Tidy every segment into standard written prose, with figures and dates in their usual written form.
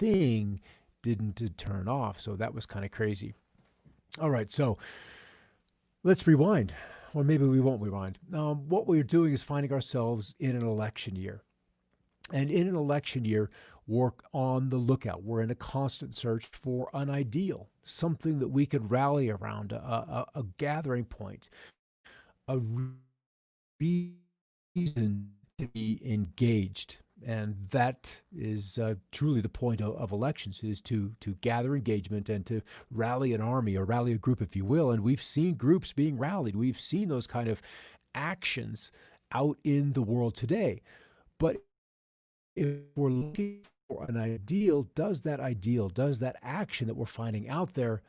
thing didn't turn off. So that was kind of crazy. All right, so let's rewind. Or maybe we won't rewind. What we're doing is finding ourselves in an election year. And in an election year, we're on the lookout. We're in a constant search for an ideal, something that we could rally around, a gathering point, a reason to be engaged. And that is truly the point of elections, is to gather engagement and to rally an army or rally a group, if you will. And we've seen groups being rallied. We've seen those kind of actions out in the world today. But if we're looking for an ideal, does that action that we're finding out there,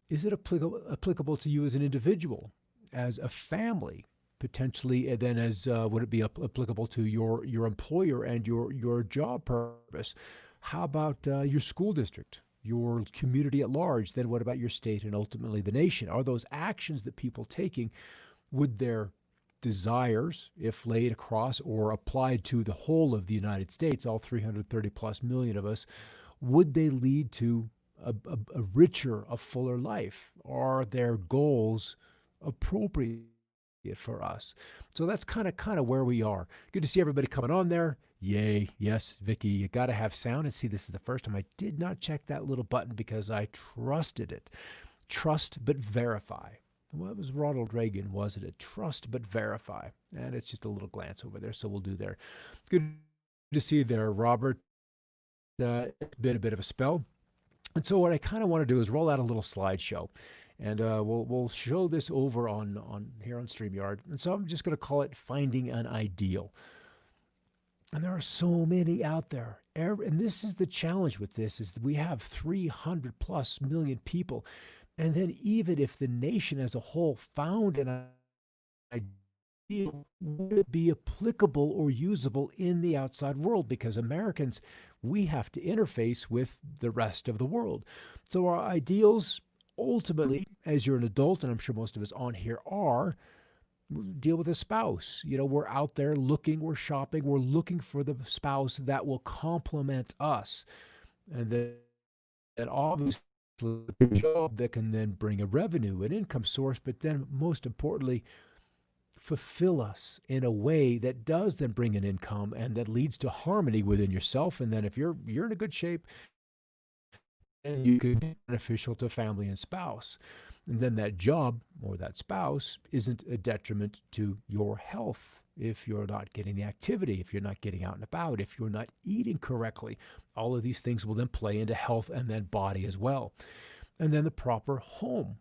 is it applicable to you as an individual, as a family, potentially, and then as would it be applicable to your employer and your job purpose? How about your school district, your community at large? Then what about your state and ultimately the nation? Are those actions that people taking, would their desires, if laid across or applied to the whole of the United States, all 330 plus million of us, would they lead to a richer, a fuller life? Are their goals appropriate for us? So that's kind of where we are. Good to see everybody coming on there. Yay. Yes, Vicky, you got to have sound. And see, this is the first time I did not check that little button because I trusted it. Trust but verify. Well, it was Ronald Reagan, wasn't it? Trust but verify. And it's just a little glance over there, so we'll do there. Good to see you there, Robert. It's been a bit of a spell. And so what I kind of want to do is roll out a little slideshow. And we'll show this over on here on StreamYard. And so I'm just going to call it Finding an Ideal. And there are so many out there. And this is the challenge with this, is that we have 300 plus million people. And then even if the nation as a whole found an ideal, would it be applicable or usable in the outside world? Because Americans, we have to interface with the rest of the world. So our ideals, ultimately, as you're an adult, and I'm sure most of us on here are, deal with a spouse. You know, we're out there looking, we're shopping, we're looking for the spouse that will complement us. And then obviously, a job that can then bring a revenue, an income source, but then most importantly, fulfill us in a way that does then bring an income and that leads to harmony within yourself. And then if you're in a good shape, then you could be beneficial to family and spouse. And then that job or that spouse isn't a detriment to your health. If you're not getting the activity, if you're not getting out and about, if you're not eating correctly, all of these things will then play into health and then body as well. And then the proper home.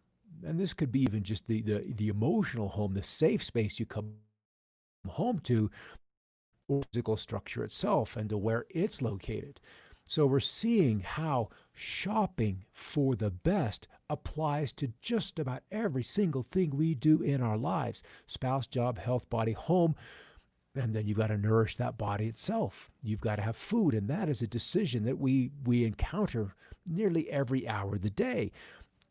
And this could be even just the emotional home, the safe space you come home to, or physical structure itself and to where it's located. So we're seeing how shopping for the best applies to just about every single thing we do in our lives: spouse, job, health, body, home. And then you've got to nourish that body itself. You've got to have food. And that is a decision that we encounter nearly every hour of the day.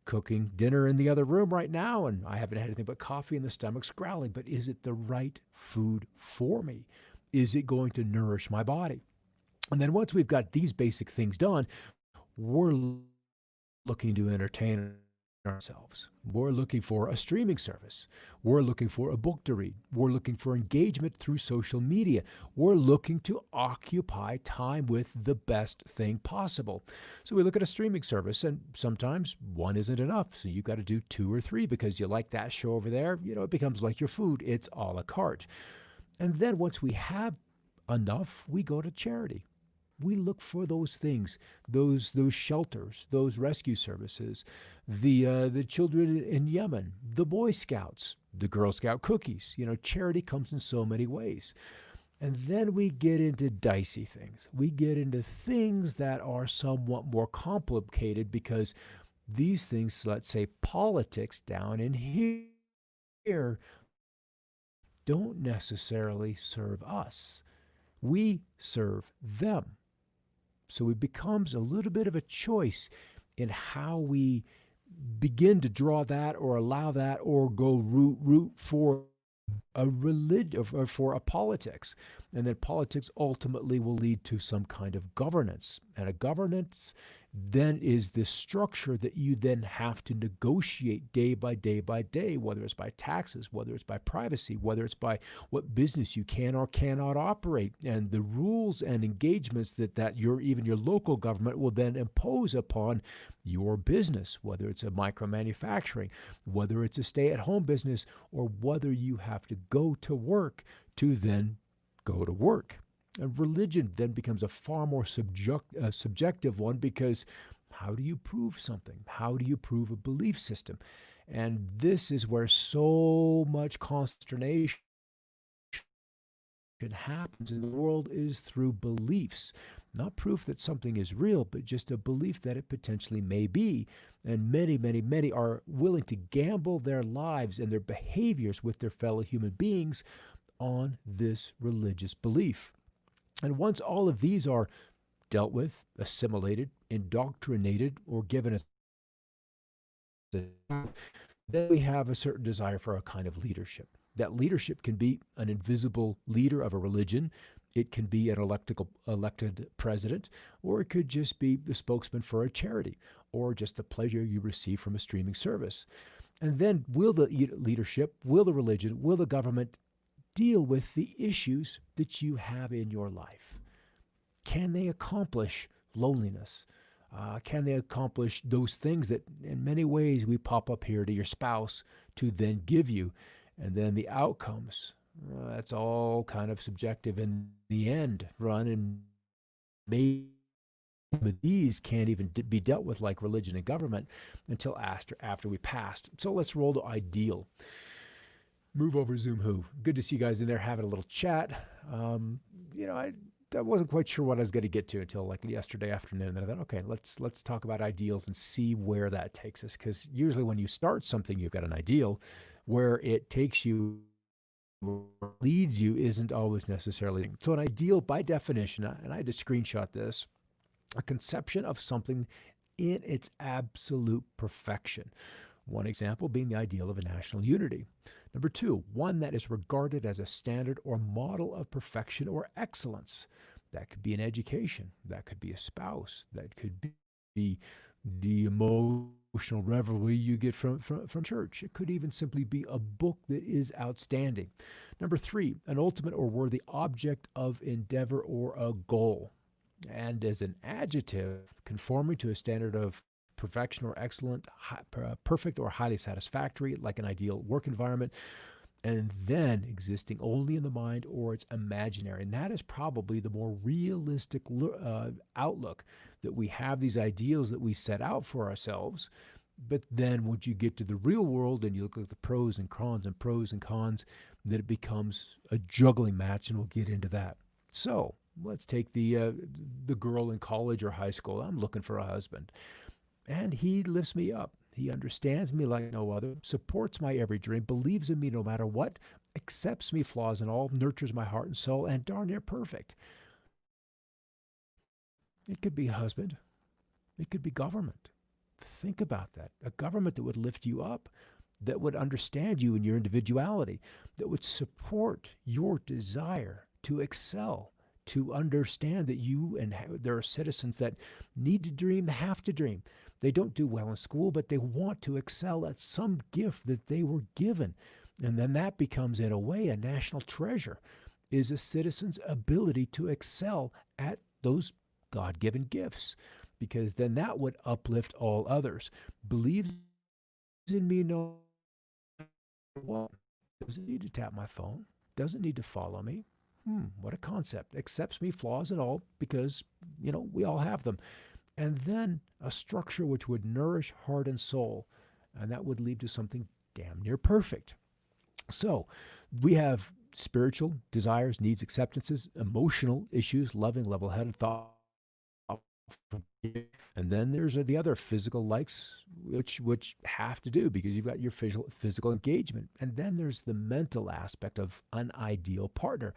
Cooking dinner in the other room right now, and I haven't had anything but coffee and the stomach's growling. But is it the right food for me? Is it going to nourish my body? And then once we've got these basic things done, we're looking to entertain ourselves. We're looking for a streaming service. We're looking for a book to read. We're looking for engagement through social media. We're looking to occupy time with the best thing possible. So we look at a streaming service, and sometimes one isn't enough. So you've got to do 2 or 3 because you like that show over there. You know, it becomes like your food. It's a la carte. And then once we have enough, we go to charity. We look for those things, those shelters, those rescue services, the children in Yemen, the Boy Scouts, the Girl Scout cookies. You know, charity comes in so many ways. And then we get into dicey things. We get into things that are somewhat more complicated because these things, let's say politics down in here, don't necessarily serve us. We serve them. So it becomes a little bit of a choice in how we begin to draw that or allow that or go root for a religion, or for a politics, and that politics ultimately will lead to some kind of governance. And a governance then is this structure that you then have to negotiate day by day by day, whether it's by taxes, whether it's by privacy, whether it's by what business you can or cannot operate, and the rules and engagements that even your local government will then impose upon your business, whether it's a micro manufacturing, whether it's a stay-at-home business, or whether you have to go to work to then go to work. And religion then becomes a far more subjective one, because how do you prove something? How do you prove a belief system? And this is where so much consternation happens in the world, is through beliefs. Not proof that something is real, but just a belief that it potentially may be. And many, many, many are willing to gamble their lives and their behaviors with their fellow human beings on this religious belief. And once all of these are dealt with, assimilated, indoctrinated, or given a, then we have a certain desire for a kind of leadership. That leadership can be an invisible leader of a religion. It can be an elected president, or it could just be the spokesman for a charity, or just the pleasure you receive from a streaming service. And then will the leadership, will the religion, will the government deal with the issues that you have in your life? Can they accomplish loneliness? Can they accomplish those things that in many ways we pop up here to your spouse to then give you? And then the outcomes, that's all kind of subjective in the end, Ron. And maybe these can't even be dealt with like religion and government until after we passed. So let's roll to ideal. Move over Zoom who. Good to see you guys in there having a little chat. I wasn't quite sure what I was going to get to until like yesterday afternoon. And I thought, okay, let's talk about ideals and see where that takes us. Because usually when you start something, you've got an ideal. Where it takes you, leads you, isn't always necessarily. So an ideal, by definition, and I had to screenshot this, a conception of something in its absolute perfection. One example being the ideal of a national unity. Number two, one that is regarded as a standard or model of perfection or excellence. That could be an education. That could be a spouse. That could be the emotional revelry you get from church. It could even simply be a book that is outstanding. Number three, an ultimate or worthy object of endeavor or a goal. And as an adjective, conforming to a standard of perfection or excellent, perfect or highly satisfactory, like an ideal work environment, and then existing only in the mind or it's imaginary. And that is probably the more realistic outlook, that we have these ideals that we set out for ourselves. But then once you get to the real world and you look at the pros and cons and pros and cons, then it becomes a juggling match, and we'll get into that. So let's take the girl in college or high school. I'm looking for a husband. And he lifts me up. He understands me like no other, supports my every dream, believes in me no matter what, accepts me flaws and all, nurtures my heart and soul, and darn near perfect. It could be husband. It could be government. Think about that. A government that would lift you up, that would understand you and your individuality, that would support your desire to excel, to understand that you and there are citizens that need to dream, have to dream. They don't do well in school, but they want to excel at some gift that they were given. And then that becomes, in a way, a national treasure, is a citizen's ability to excel at those God-given gifts, because then that would uplift all others. Believes in me no what? Doesn't need to tap my phone, doesn't need to follow me. What a concept. Accepts me, flaws and all, because, we all have them. And then a structure which would nourish heart and soul, and that would lead to something damn near perfect. So we have spiritual desires, needs, acceptances, emotional issues, loving, level-headed thought. And then there's the other physical likes, which have to do, because you've got your physical engagement. And then there's the mental aspect of an ideal partner.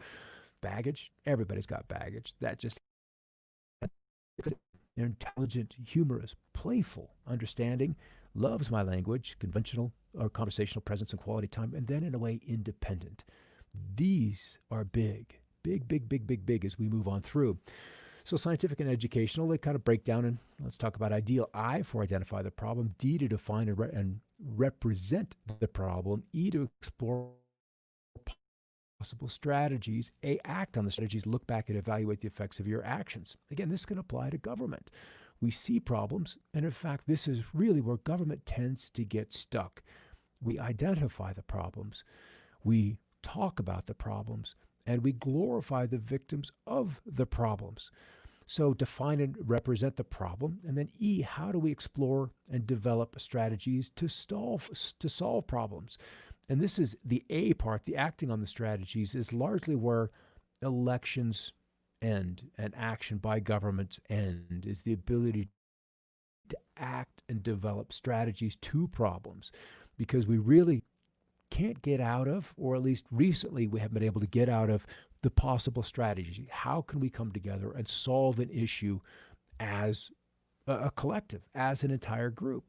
Baggage, everybody's got baggage. That just, they're intelligent, humorous, playful, understanding, loves my language, conventional or conversational presence and quality time, and then in a way independent. These are big, big, big, big, big, big as we move on through. So scientific and educational, they kind of break down, and let's talk about ideal. I, for identify the problem. D, to define and represent the problem. E, to explore possible strategies. A, act on the strategies. Look back and evaluate the effects of your actions. Again, this can apply to government. We see problems, and in fact, this is really where government tends to get stuck. We identify the problems, we talk about the problems, and we glorify the victims of the problems. So define and represent the problem. And then E, how do we explore and develop strategies to solve problems? And this is the A part, the acting on the strategies, is largely where elections end and action by governments end, is the ability to act and develop strategies to problems. Because we really can't get out of, or at least recently we haven't been able to get out of, the possible strategies. How can we come together and solve an issue as a collective, as an entire group?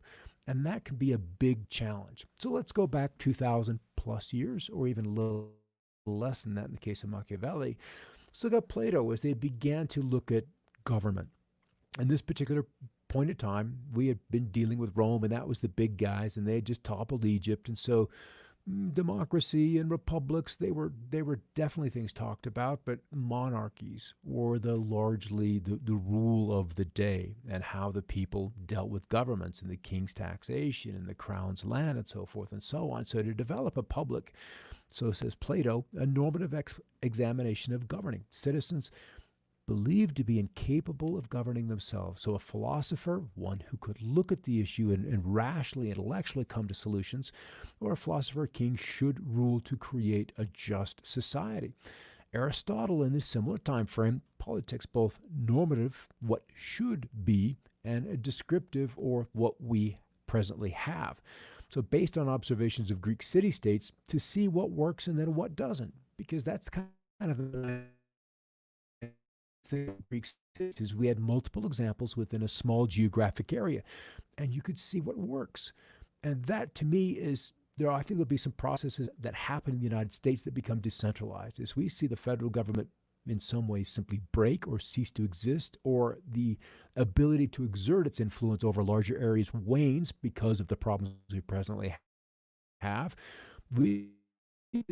And that can be a big challenge. So let's go back 2,000 plus years, or even a little less than that in the case of Machiavelli. So look at Plato as they began to look at government. In this particular point of time, we had been dealing with Rome, and that was the big guys, and they had just toppled Egypt. And so democracy and republics, they were definitely things talked about, but monarchies were largely the rule of the day, and how the people dealt with governments and the king's taxation and the crown's land and so forth and so on. So to develop a public, so says Plato, a normative examination of governing citizens believed to be incapable of governing themselves. So a philosopher, one who could look at the issue and rationally, intellectually come to solutions, or a philosopher king should rule to create a just society. Aristotle, in this similar time frame, politics both normative, what should be, and a descriptive, or what we presently have. So based on observations of Greek city-states, to see what works and then what doesn't, because that's kind of the Greek cities. We had multiple examples within a small geographic area, and you could see what works. And that, to me, is I think there'll be some processes that happen in the United States that become decentralized as we see the federal government in some ways simply break or cease to exist, or the ability to exert its influence over larger areas wanes because of the problems we presently have. We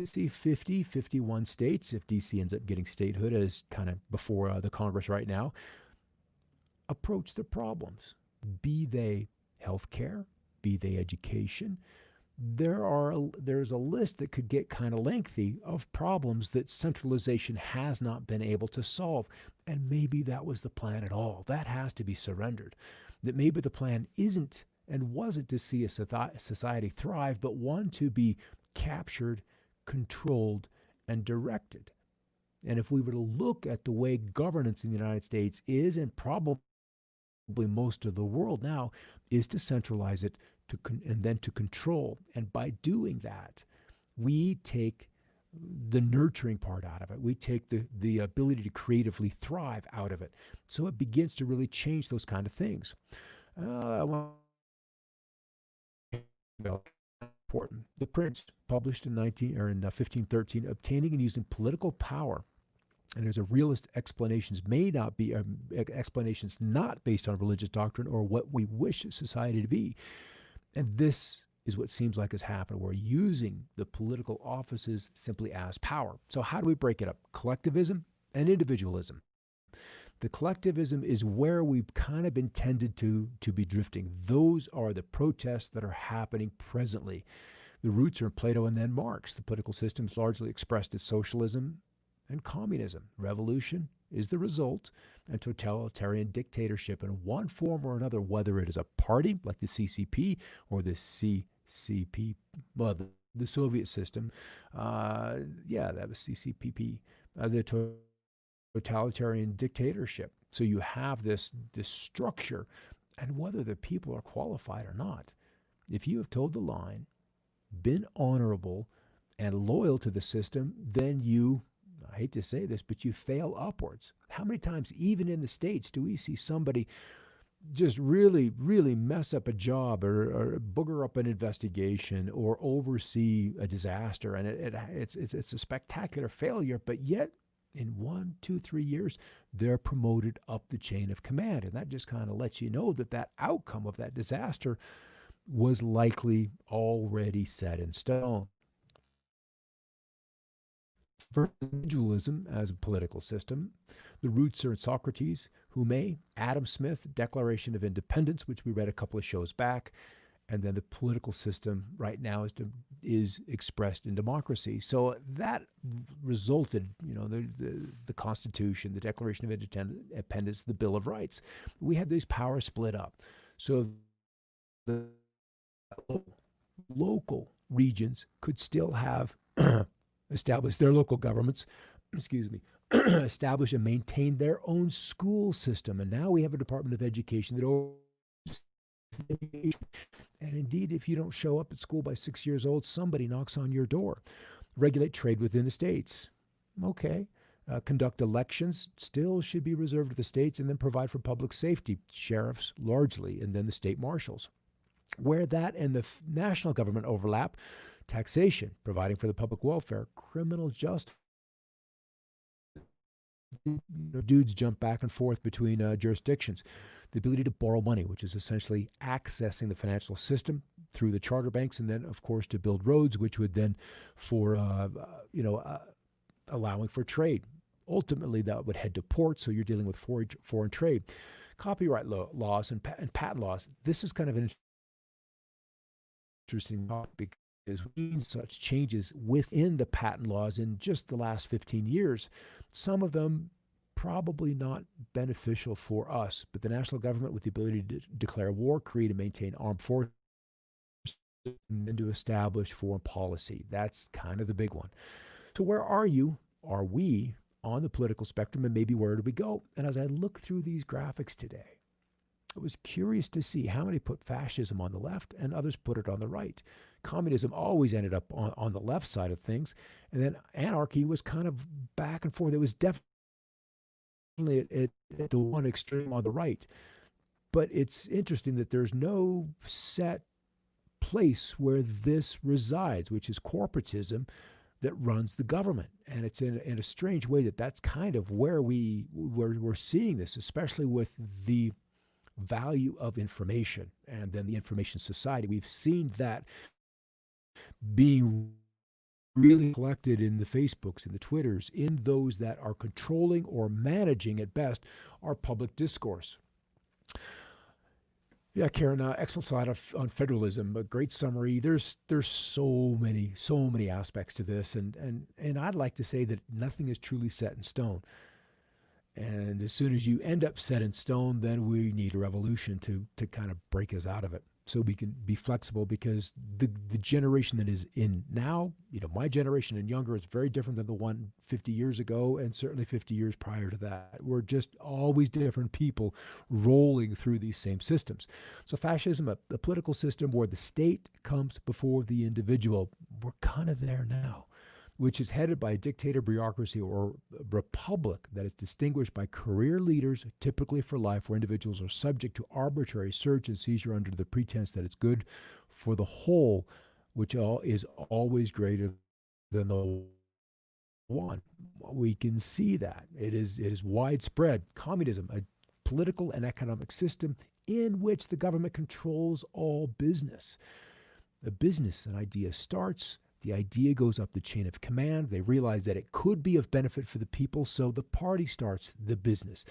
see 50, 51 states, if DC ends up getting statehood, as kind of before the Congress right now, approach the problems, be they healthcare, be they education. There's a list that could get kind of lengthy of problems that centralization has not been able to solve. And maybe that was the plan at all. That has to be surrendered. That maybe the plan isn't and wasn't to see a society thrive, but one to be captured, controlled, and directed. And if we were to look at the way governance in the United States is, and probably most of the world now, is to centralize it and then to control. And by doing that, we take the nurturing part out of it. We take the ability to creatively thrive out of it. So it begins to really change those kind of things. Important. The Prince, published in 1513, obtaining and using political power. And there's a realist explanations may not be explanations not based on religious doctrine or what we wish society to be. And this is what seems like has happened. We're using the political offices simply as power. So how do we break it up? Collectivism and individualism. The collectivism is where we've kind of been tended to be drifting. Those are the protests that are happening presently. The roots are in Plato and then Marx. The political system is largely expressed as socialism and communism. Revolution is the result, and totalitarian dictatorship in one form or another, whether it is a party like the CCP or the CCP, well, the Soviet system. That was CCPP. The totalitarian dictatorship. So you have this structure, and whether the people are qualified or not, if you have toed the line, been honorable and loyal to the system, then you, I hate to say this, but you fail upwards. How many times, even in the States, do we see somebody just really, really mess up a job or booger up an investigation or oversee a disaster, and it's a spectacular failure, but yet in 1, 2, 3 years, they're promoted up the chain of command, and that just kind of lets you know that that outcome of that disaster was likely already set in stone. For individualism as a political system, the roots are in Socrates, Hume, Adam Smith, Declaration of Independence, which we read a couple of shows back, and then the political system right now is expressed in democracy. So that resulted, the Constitution, the Declaration of Independence, the Bill of Rights. We had these powers split up. So the local regions could still have establish their local governments, excuse me, establish and maintain their own school system. And now we have a Department of Education that and indeed, if you don't show up at school by 6 years old, somebody knocks on your door. Regulate trade within the states. Okay. Conduct elections, still should be reserved to the states, and then provide for public safety, sheriffs largely, and then the state marshals. Where that and the national government overlap, taxation, providing for the public welfare, criminal justice. Dudes jump back and forth between jurisdictions. The ability to borrow money, which is essentially accessing the financial system through the charter banks, and then, of course, to build roads, which would then for allowing for trade. Ultimately, that would head to ports, so you're dealing with foreign trade. Copyright laws and patent laws. This is kind of an interesting topic because we've seen such changes within the patent laws in just the last 15 years. Some of them probably not beneficial for us, but the national government with the ability to declare war, create and maintain armed forces, and then to establish foreign policy. That's kind of the big one. So where are you? Are we on the political spectrum, and maybe where do we go? And as I look through these graphics today, I was curious to see how many put fascism on the left and others put it on the right. Communism always ended up on the left side of things, and then anarchy was kind of back and forth. It was definitely at the one extreme on the right. But it's interesting that there's no set place where this resides, which is corporatism that runs the government. And it's in a strange way that's kind of where we're seeing this, especially with the value of information and then the information society. We've seen that being really collected in the Facebooks and the Twitters, in those that are controlling or managing at best our public discourse. Yeah, Karen, excellent slide on federalism. A great summary. There's so many aspects to this, and I'd like to say that nothing is truly set in stone. And as soon as you end up set in stone, then we need a revolution to kind of break us out of it, so we can be flexible, because the generation that is in now, my generation and younger, is very different than the one 50 years ago, and certainly 50 years prior to that. We're just always different people rolling through these same systems. So fascism, a political system where the state comes before the individual, we're kind of there now, which is headed by a dictator bureaucracy or republic that is distinguished by career leaders, typically for life, where individuals are subject to arbitrary search and seizure under the pretense that it's good for the whole, which is always greater than the one. We can see that. It is widespread. Communism, a political and economic system in which the government controls all business. An idea starts. The idea goes up the chain of command. They realize that it could be of benefit for the people, so the party starts the business.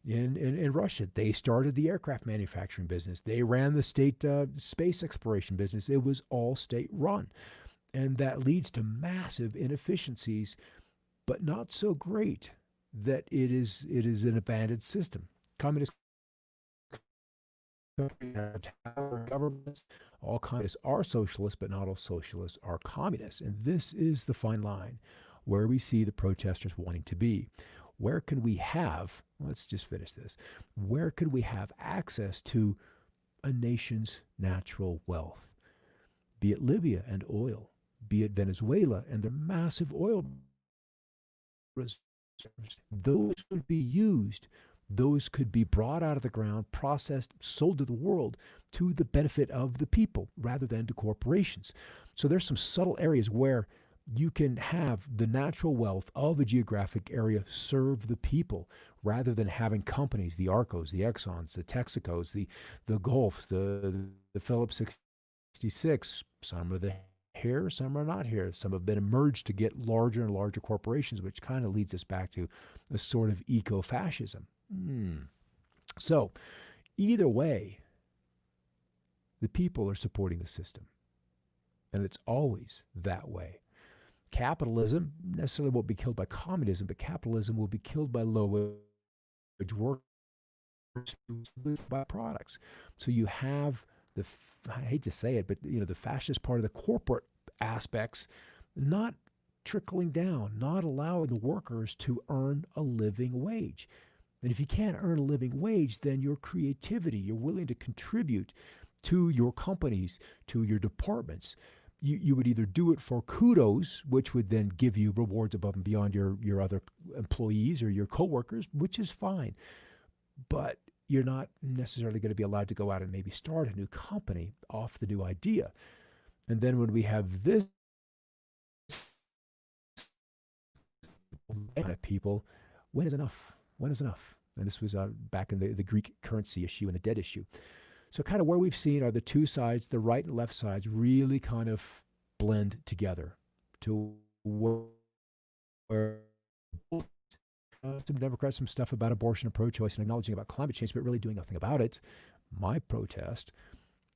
In Russia, they started the aircraft manufacturing business. They ran the state space exploration business. It was all state-run. And that leads to massive inefficiencies, but not so great that it is an abandoned system. Communist governments, all communists are socialists, but not all socialists are communists. And this is the fine line where we see the protesters wanting to be. Where can we have, let's just finish this, where could we have access to a nation's natural wealth? Be it Libya and oil, be it Venezuela and their massive oil reserves. Those would be used those could be brought out of the ground, processed, sold to the world to the benefit of the people rather than to corporations. So there's some subtle areas where you can have the natural wealth of a geographic area serve the people rather than having companies, the Arcos, the Exxons, the Texacos, the Gulfs, the Phillips 66. Some are here, some are not here. Some have been emerged to get larger and larger corporations, which kind of leads us back to a sort of eco-fascism. So either way, the people are supporting the system. And it's always that way. Capitalism necessarily won't be killed by communism, but capitalism will be killed by low-wage workers by products. So you have I hate to say it, but the fascist part of the corporate aspects not trickling down, not allowing the workers to earn a living wage. And if you can't earn a living wage, then your creativity, you're willing to contribute to your companies, to your departments. You would either do it for kudos, which would then give you rewards above and beyond your other employees or your coworkers, which is fine. But you're not necessarily going to be allowed to go out and maybe start a new company off the new idea. And then when we have this kind of people, when is enough? When is enough? And this was back in the Greek currency issue and the debt issue. So kind of where we've seen are the two sides, the right and left sides, really kind of blend together to where some Democrats, some stuff about abortion and pro-choice and acknowledging about climate change, but really doing nothing about it. My protest.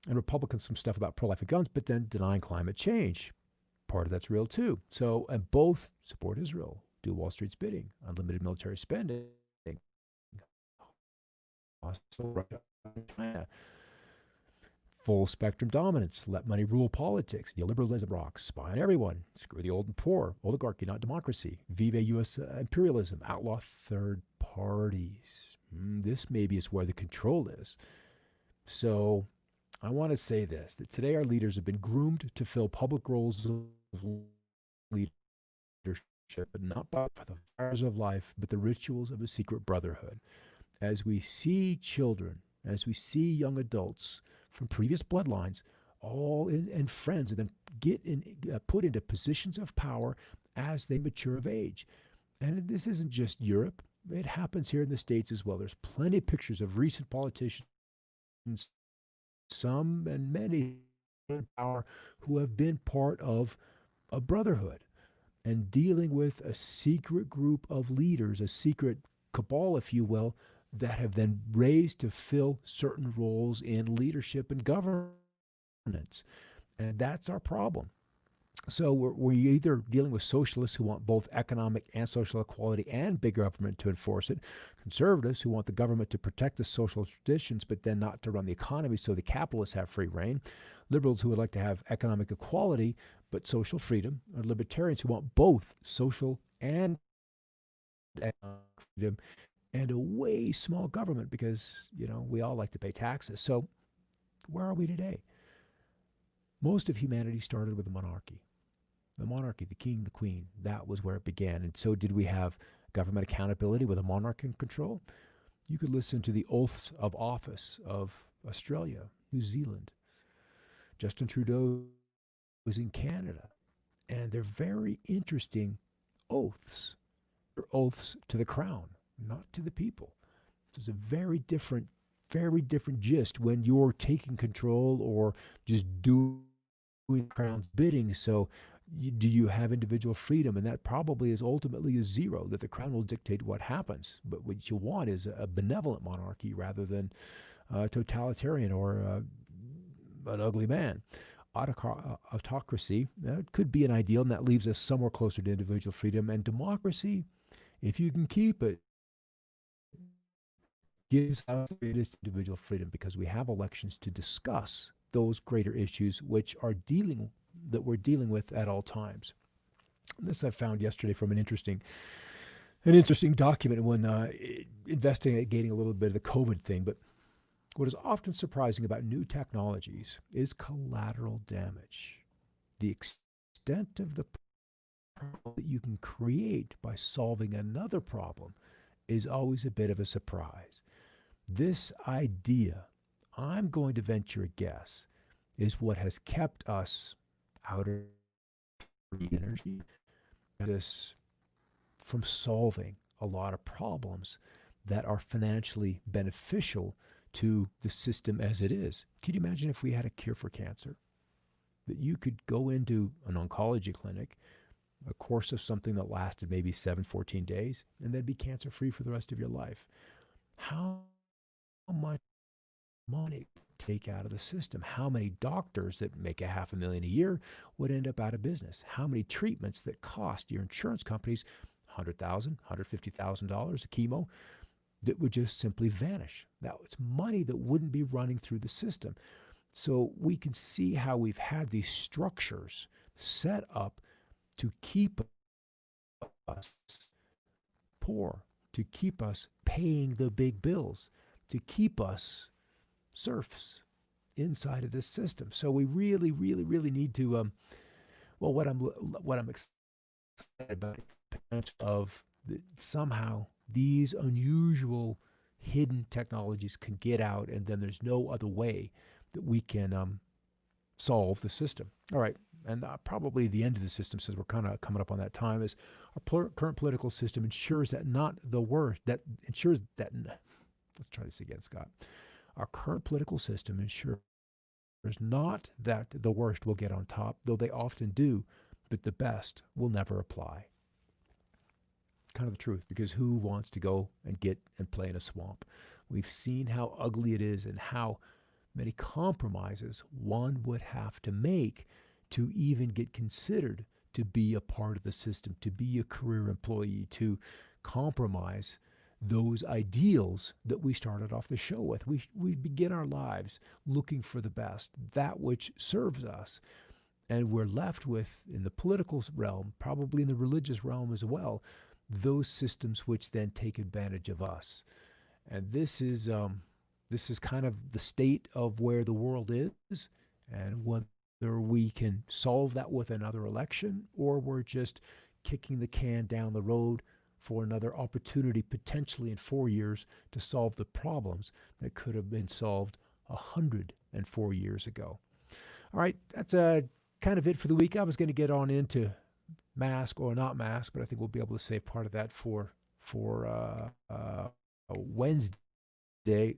And Republicans, some stuff about pro-life and guns, but then denying climate change. Part of that's real too. So, and both support Israel, do Wall Street's bidding, unlimited military spending, also Russia, China, full spectrum dominance, let money rule politics, neoliberalism rocks, spy on everyone, screw the old and poor, oligarchy, not democracy, vive U.S. Imperialism, outlaw third parties. This maybe is where the control is. So I want to say this, that today our leaders have been groomed to fill public roles of leadership, but not by the fires of life, but the rituals of a secret brotherhood. As we see children, as we see young adults from previous bloodlines, and friends, and then get put into positions of power as they mature of age. And this isn't just Europe. It happens here in the States as well. There's plenty of pictures of recent politicians, some and many in power, who have been part of a brotherhood and dealing with a secret group of leaders, a secret cabal, if you will, that have then raised to fill certain roles in leadership and governance. And that's our problem. So we're either dealing with socialists who want both economic and social equality and big government to enforce it, conservatives who want the government to protect the social traditions but then not to run the economy so the capitalists have free reign, liberals who would like to have economic equality but social freedom, or libertarians who want both social and economic freedom and a way small government because, we all like to pay taxes. So where are we today? Most of humanity started with a monarchy. The monarchy, the king, the queen, that was where it began. And so did we have government accountability with a monarch in control? You could listen to the oaths of office of Australia, New Zealand. Justin Trudeau was in Canada. And they're very interesting oaths. They're oaths to the crown, not to the people. It's a very different gist when you're taking control or just doing crown's bidding. So do you have individual freedom? And that probably is ultimately a zero, that the crown will dictate what happens. But what you want is a benevolent monarchy rather than totalitarian or an ugly man. Autocracy, that could be an ideal, and that leaves us somewhere closer to individual freedom. And democracy, if you can keep it, gives us the greatest individual freedom because we have elections to discuss those greater issues that we're dealing with at all times. This I found yesterday from an interesting document when investigating a little bit of the COVID thing. But what is often surprising about new technologies is collateral damage. The extent of the problem that you can create by solving another problem is always a bit of a surprise. This idea, I'm going to venture a guess, is what has kept us out of energy, us from solving a lot of problems that are financially beneficial to the system as it is. Can you imagine if we had a cure for cancer? That you could go into an oncology clinic, a course of something that lasted maybe 14 days, and then be cancer-free for the rest of your life. How much money take out of the system? How many doctors that make $500,000 a year would end up out of business? How many treatments that cost your insurance companies $100,000, $150,000 a chemo that would just simply vanish? Now, it's money that wouldn't be running through the system. So we can see how we've had these structures set up to keep us poor, to keep us paying the big bills, to keep us serfs inside of this system. So we really, really, really need to, what I'm excited about of somehow these unusual hidden technologies can get out, and then there's no other way that we can solve the system. All right, and probably the end of the system, since we're kind of coming up on that time, is our current political system ensures that not the worst, that ensures that, let's try this again, Scott. Our current political system ensures not that the worst will get on top, though they often do, but the best will never apply. Kind of the truth, because who wants to go and get and play in a swamp? We've seen how ugly it is and how many compromises one would have to make to even get considered to be a part of the system, to be a career employee, to compromise those ideals that we started off the show with. We begin our lives looking for the best, that which serves us. And we're left with, in the political realm, probably in the religious realm as well, those systems which then take advantage of us. And this is kind of the state of where the world is, and whether we can solve that with another election, or we're just kicking the can down the road for another opportunity, potentially in 4 years, to solve the problems that could have been solved 104 years ago. All right, that's kind of it for the week. I was going to get on into mask or not mask, but I think we'll be able to save part of that for Wednesday,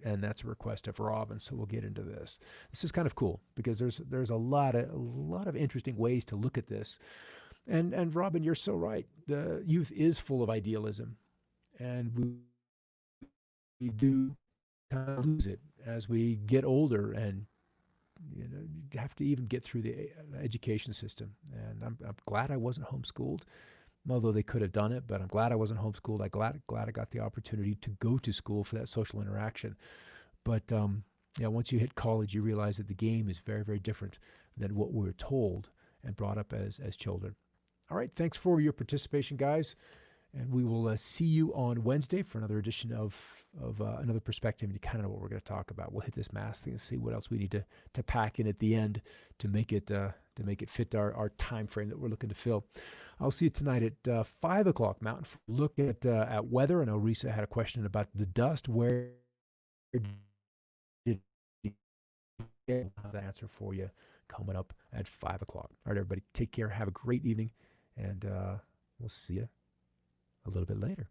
and that's a request of Robin. So we'll get into this. This is kind of cool because there's a lot of interesting ways to look at this. And Robin, you're so right. The youth is full of idealism, and we do kind of lose it as we get older, and you have to even get through the education system. And I'm glad I wasn't homeschooled, although they could have done it. But I'm glad I wasn't homeschooled. I'm glad I got the opportunity to go to school for that social interaction. But once you hit college, you realize that the game is very, very different than what we were told and brought up as children. All right, thanks for your participation, guys. And we will see you on Wednesday for another edition of another perspective. And you kind of know what we're going to talk about. We'll hit this mask thing and see what else we need to pack in at the end to make it fit our time frame that we're looking to fill. I'll see you tonight at 5 o'clock Mountain. Look at weather. I know Risa had a question about the dust. Where did have that answer for you coming up at 5 o'clock. All right, everybody, take care. Have a great evening, and we'll see you a little bit later.